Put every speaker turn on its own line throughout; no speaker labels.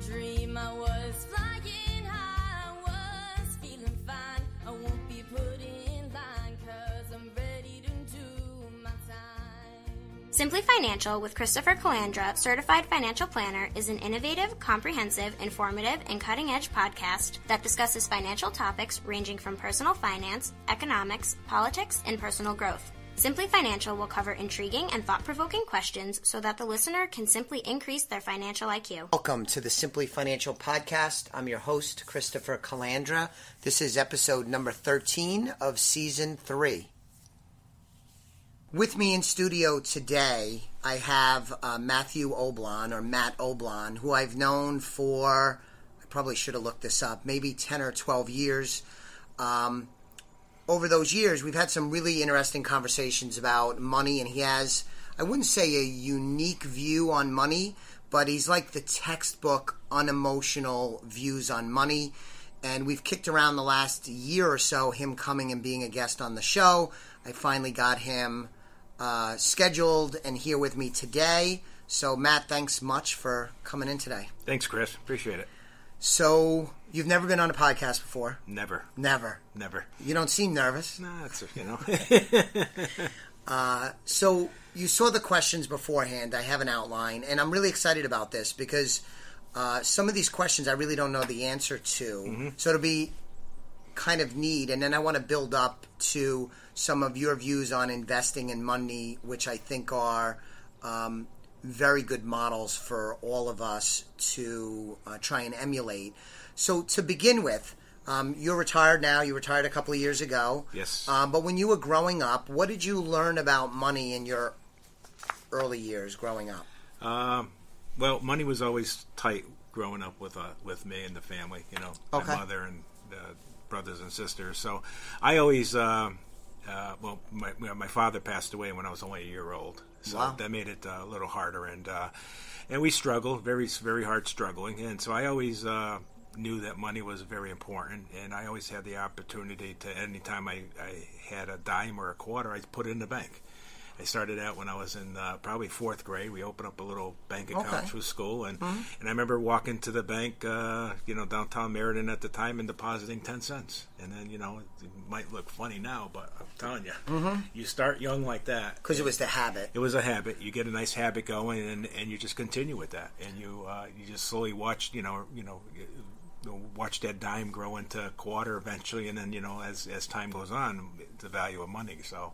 dream. I was flying high, I was feeling fine. I won't be put in line, 'cause I'm ready to do my time.
Simply Financial with Christopher Calandra, Certified Financial Planner, is an innovative, comprehensive, informative, and cutting-edge podcast that discusses financial topics ranging from personal finance, economics, politics, and personal growth. Simply Financial will cover intriguing and thought-provoking questions so that the listener can simply increase their financial IQ.
Welcome to the Simply Financial Podcast. I'm your host, Christopher Calandra. This is episode number 13 of Season 3. With me in studio today, I have Matthew Oblon, or Matt Oblon, who I've known for, I probably should have looked this up, maybe 10 or 12 years. Over those years, we've had some really interesting conversations about money, and he has, I wouldn't say a unique view on money, but he's like the textbook unemotional views on money. And we've kicked around the last year or so him coming and being a guest on the show. I finally got him scheduled and here with me today. So, Matt, thanks much for coming in today.
Thanks, Chris. Appreciate it.
So, you've never been on a podcast before?
Never.
Never. You don't seem nervous.
No, it's,
So, you saw the questions beforehand. I have an outline, and I'm really excited about this because some of these questions I really don't know the answer to. Mm-hmm. So, it'll be kind of neat, and then I want to build up to some of your views on investing in money, which I think are very good models for all of us to try and emulate. So to begin with, you're retired now. You retired a couple of years ago.
Yes.
But when you were growing up, what did you learn about money in your early years growing up?
Well, money was always tight growing up with me and the family. You know,
okay.
My mother and brothers and sisters. So I always, my father passed away when I was only a year old. So
wow.
That made it a little harder, and we struggled, very, very hard struggling. And so I always knew that money was very important, and I always had the opportunity to, anytime I had a dime or a quarter, I'd put it in the bank. I started out when I was in probably fourth grade. We opened up a little bank account through school, and I remember walking to the bank, downtown Meriden at the time, and depositing 10 cents. And then, it might look funny now, but I'm telling you, you start young like that.
Because it was the habit.
It was a habit. You get a nice habit going, and you just continue with that, and you just slowly watch, watch that dime grow into a quarter eventually, and then, as time goes on, the value of money. So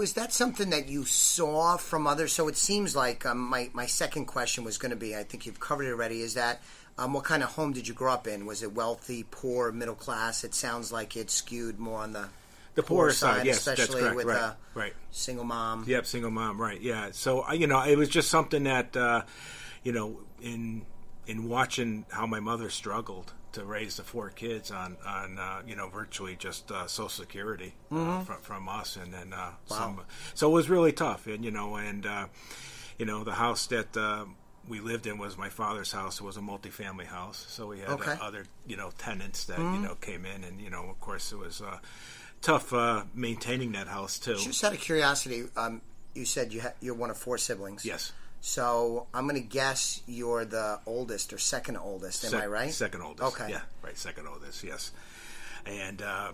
is that something that you saw from others? So it seems like my second question was going to be, I think you've covered it already, is that what kind of home did you grow up in? Was it wealthy, poor, middle class? It sounds like it skewed more on the poorer side, yes,
especially
that's correct.
with
right.
Single mom.
Yep, single mom, right, yeah. So, it was just something that, in watching how my mother struggled to raise the 4 kids on virtually just Social Security from us, and then so it was really tough, and the house that we lived in was my father's house. It was a multifamily house, so we had other tenants that came in, and of course it was tough maintaining that house too.
Just out of curiosity, you said you're one of 4 siblings.
Yes.
So I'm going to guess you're the oldest or second oldest. Am I right?
Second oldest.
Okay.
Yeah, right. Second oldest. Yes. And I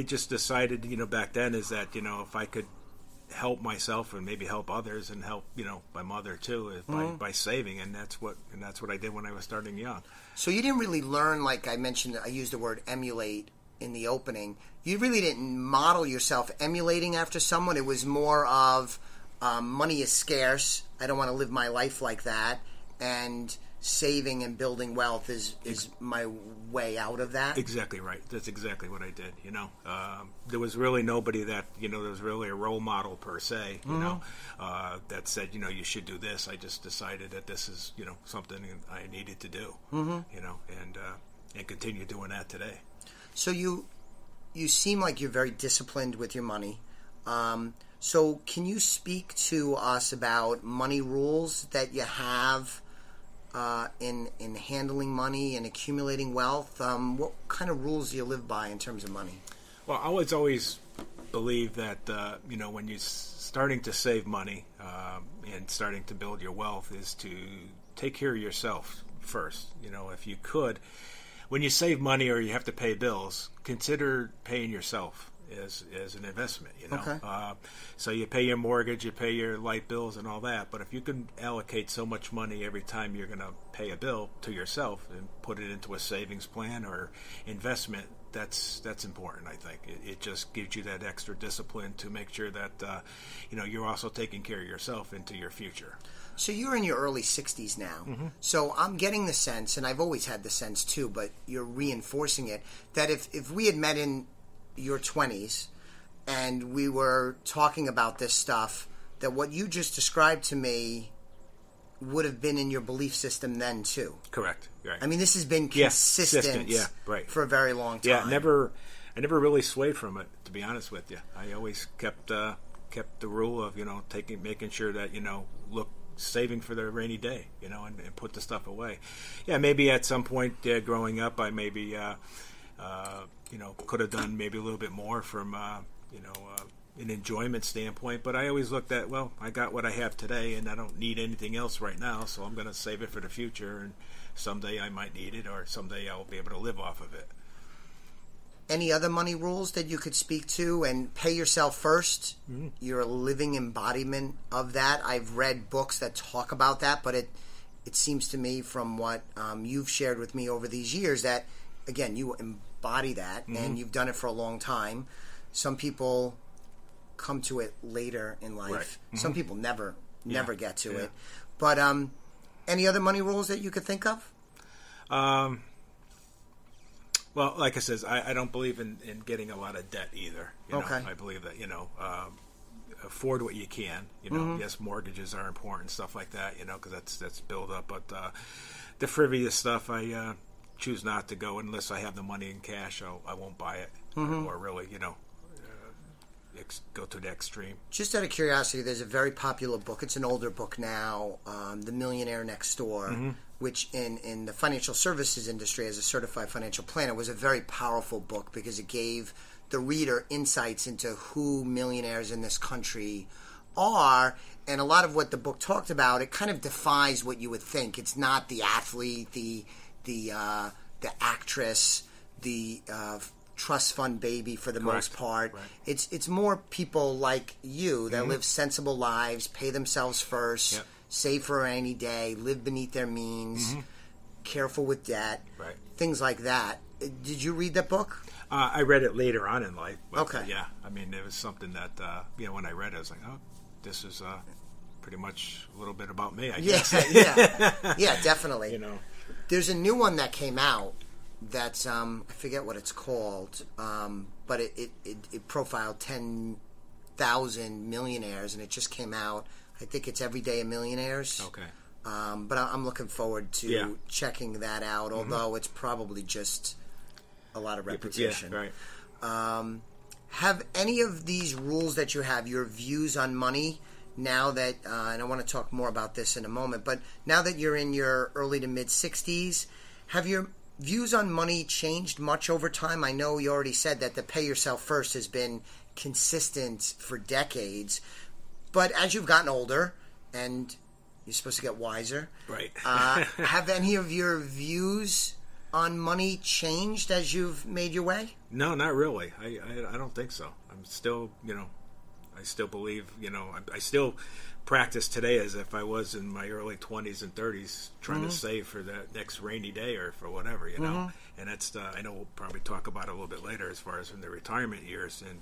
just decided, back then is that if I could help myself and maybe help others and help my mother too is by saving, and that's what I did when I was starting young. So
you didn't really learn, like I mentioned, I used the word emulate in the opening. You really didn't model yourself emulating after someone. It was more of money is scarce. I don't want to live my life like that. And saving and building wealth is my way out of that.
Exactly right. That's exactly what I did. There was really nobody that, there was really a role model per se, that said, you should do this. I just decided that this is, something I needed to do, and continue doing that today.
So you seem like you're very disciplined with your money. So can you speak to us about money rules that you have in handling money and accumulating wealth? What kind of rules do you live by in terms of money?
Well, I always believe that when you're starting to save money and starting to build your wealth is to take care of yourself first. If you could, when you save money or you have to pay bills, consider paying yourself as an investment.
Okay.
So you pay your mortgage, you pay your light bills and all that, but if you can allocate so much money every time you're going to pay a bill to yourself and put it into a savings plan or investment, that's important. I think it just gives you that extra discipline to make sure that you're also taking care of yourself into your future.
So you're in your early 60s now.
Mm-hmm.
So I'm getting the sense, and I've always had the sense too, but you're reinforcing it, that if we had met in your 20s and we were talking about this stuff, that what you just described to me would have been in your belief system then too.
Correct. Right.
I mean, this has been consistent
right.
for a very long time.
Yeah, I never really swayed from it, to be honest with you. I always kept the rule of, making sure that, saving for the rainy day, and put the stuff away. Yeah, maybe at some point growing up, I maybe, could have done maybe a little bit more from, an enjoyment standpoint. But I always looked at, well, I got what I have today, and I don't need anything else right now, so I'm going to save it for the future, and someday I might need it, or someday I'll be able to live off of it.
Any other money rules that you could speak to? And pay yourself first. Mm-hmm. You're a living embodiment of that. I've read books that talk about that, but it seems to me from what you've shared with me over these years that, again, you embody that, mm-hmm. and you've done it for a long time. Some people come to it later in life. Right. Mm-hmm. Some people never get to it. But any other money rules that you could think of?
Well, like I said, I don't believe in getting a lot of debt either.
Okay.
I believe that, afford what you can.
Mm-hmm.
Yes, mortgages are important, stuff like that, because that's build up. But the frivolous stuff, I choose not to go unless I have the money in cash. I won't buy it,
mm-hmm.
or really, go to the extreme.
Just out of curiosity, there's a very popular book. It's an older book now, The Millionaire Next Door, mm-hmm. which in the financial services industry as a certified financial planner was a very powerful book because it gave the reader insights into who millionaires in this country are. And a lot of what the book talked about, it kind of defies what you would think. It's not the athlete, the actress, the trust fund baby for the
Correct.
most part.
Right.
It's more people like you that mm-hmm. live sensible lives, pay themselves first,
yep.
save for a rainy day, live beneath their means,
mm-hmm.
careful with debt,
right.
things like that. Did you read that book?
I read it later on in life. But,
okay.
Yeah, I mean, it was something that, when I read it, I was like, oh, this is pretty much a little bit about me, I guess.
Yeah, definitely. There's a new one that came out that's, I forget what it's called, but it profiled 10,000 millionaires, and it just came out. I think it's Every Day of Millionaires. Okay. But I'm looking forward to checking that out, although mm-hmm. it's probably just a lot of repetition.
Yeah, right.
Have any of these rules that you have, your views on money, now that, and I want to talk more about this in a moment, but now that you're in your early to mid-60s, have your views on money changed much over time? I know you already said that the pay yourself first has been consistent for decades, but as you've gotten older, and you're supposed to get wiser,
right?
Have any of your views on money changed as you've made your way?
No, not really. I don't think so. I'm still, I still believe, I still practice today as if I was in my early 20s and 30s trying mm-hmm. to save for that next rainy day or for whatever,
mm-hmm.
And that's, I know we'll probably talk about it a little bit later as far as in the retirement years. And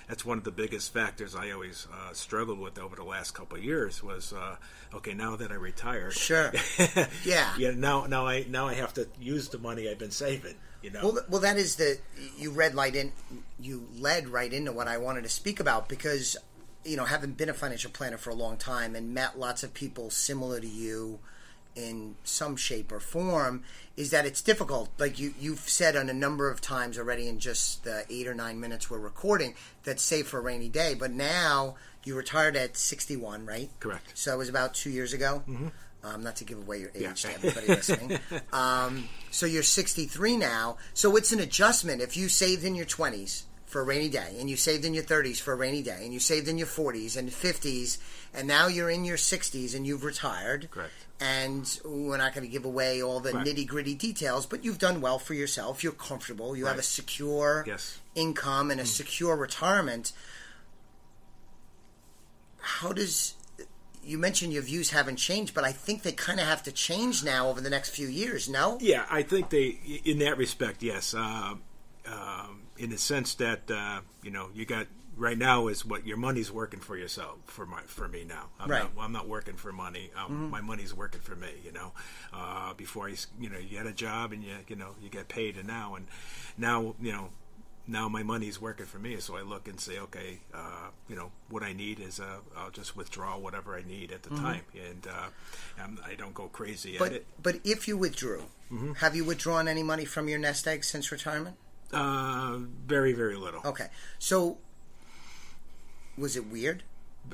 that's one of the biggest factors I always struggled with over the last couple of years was, okay, now that I retired.
Sure. Yeah.
Yeah. Now I have to use the money I've been saving.
Well, that is you led right into what I wanted to speak about because, having been a financial planner for a long time and met lots of people similar to you in some shape or form, is that it's difficult. Like you've said on a number of times already in just the 8 or 9 minutes we're recording, that save for a rainy day. But now you retired at 61, right?
Correct.
So it was about 2 years ago. Mm-hmm. Not to give away your age to everybody listening. So you're 63 now. So it's an adjustment. If you saved in your 20s for a rainy day, and you saved in your 30s for a rainy day, and you saved in your 40s and 50s, and now you're in your 60s and you've retired.
Correct.
And we're not going to give away all the nitty-gritty details, but you've done well for yourself. You're comfortable. You have a secure income and a secure retirement. How does... You mentioned your views haven't changed, but I think they kind of have to change now over the next few years, no?
Yeah, I think they, in that respect, yes. In the sense that, you got, right now is what your money's working for yourself, for me now. I'm not working for money. My money's working for me, Before, you had a job and you get paid, and now, now my money's working for me, so I look and say, okay, what I need is I'll just withdraw whatever I need at the time, and I don't go crazy at it.
But if you withdrew, have you withdrawn any money from your nest egg since retirement?
Very, very little.
Okay, so was it weird?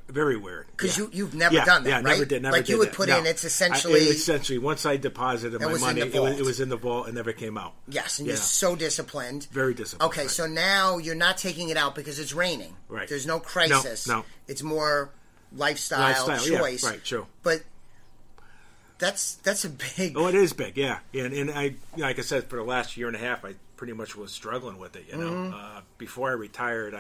Very weird.
Because you've never done that, right?
Never did. Never
like
did
you would
that.
put
No.
in, it's essentially...
Essentially, once I deposited my money, it was in the vault and never came out.
Yes, and you're so disciplined.
Very disciplined.
Okay, so now you're not taking it out because it's raining.
Right.
There's no crisis.
No.
It's more lifestyle choice.
Yeah, right, true.
But that's a big...
Oh, it is big, yeah. And I, like I said, for the last year and a half, I pretty much was struggling with it, Before I retired,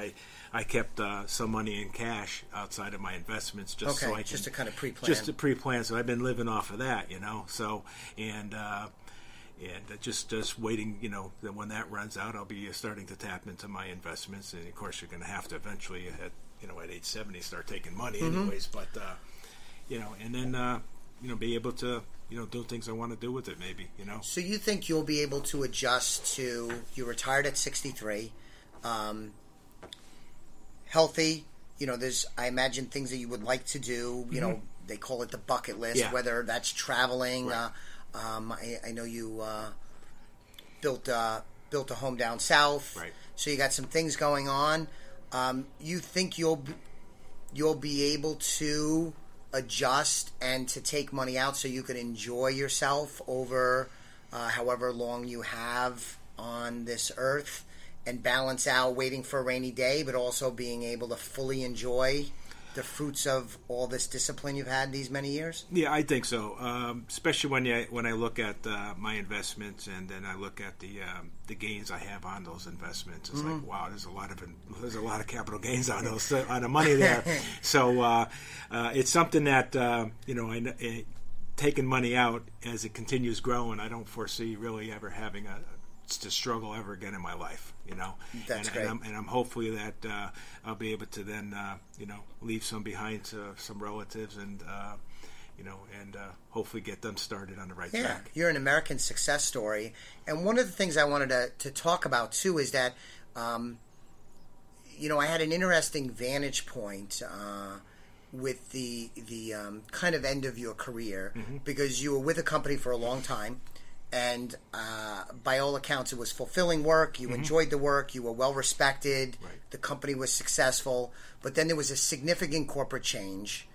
I kept some money in cash outside of my investments just so I can...
just to kind of pre-plan.
Just to pre-plan, so I've been living off of that, So, and just waiting, that when that runs out, I'll be starting to tap into my investments. And, of course, you're going to have to eventually, at age 70, start taking money anyways. But, and then... be able to, do things I want to do with it, maybe,
So you think you'll be able to adjust to, you retired at 63, healthy, there's, I imagine, things that you would like to do, they call it the bucket list, whether that's traveling.
Right.
I know you built a home down south,
right.
So you got some things going on. You think you'll be able to adjust and to take money out so you can enjoy yourself over however long you have on this earth, and balance out waiting for a rainy day, but also being able to fully enjoy the fruits of all this discipline you've had these many years?
Yeah, I think so. Especially when I look at my investments, and then I look at the gains I have on those investments. It's like, wow, there's a lot of capital gains on those on the money there. So it's something that taking money out as it continues growing, I don't foresee really ever having to struggle ever again in my life,
That's great.
And I'm hopefully that I'll be able to then, leave some behind to some relatives, and hopefully get them started on the right track.
You're an American success story, and one of the things I wanted to talk about too is that, I had an interesting vantage point with the kind of end of your career, because you were with a company for a long time. And by all accounts, it was fulfilling work. You enjoyed the work. You were well respected.
Right.
The company was successful. But then there was a significant corporate change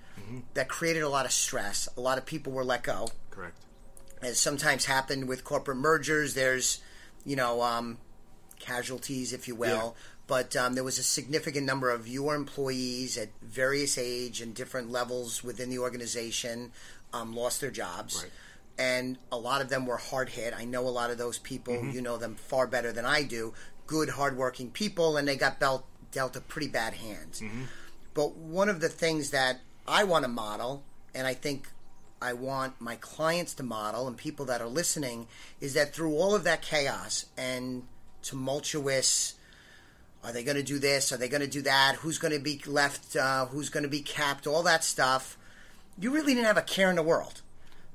that created a lot of stress. A lot of people were let go.
Correct.
As sometimes happened with corporate mergers, there's, casualties, if you will.
Yeah.
But there was a significant number of your employees at various age and different levels within the organization lost their jobs.
Right.
And a lot of them were hard hit. I know a lot of those people. You know them far better than I do. Good, hardworking people, and they got dealt a pretty bad hand. But one of the things that I want to model, and I think I want my clients to model, and people that are listening, is that through all of that chaos and tumultuous, are they going to do this? Are they going to do that? Who's going to be left? Who's going to be capped? All that stuff. You really didn't have a care in the world.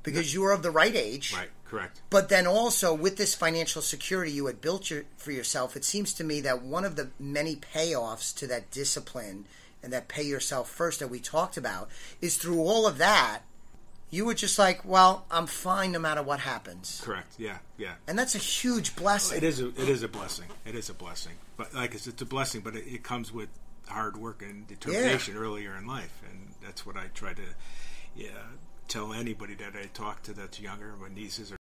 Because you were of the right age.
Right, correct.
But then also, with this financial security you had built for yourself, it seems to me that one of the many payoffs to that discipline and that pay yourself first that we talked about is through all of that, you were just like, well, I'm fine no matter what happens.
Correct, yeah.
And that's a huge blessing.
It is a blessing. It is a blessing. But like it's a blessing, but it comes with hard work and determination earlier in life. And that's what I try to tell anybody that I talk to that's younger, my nieces or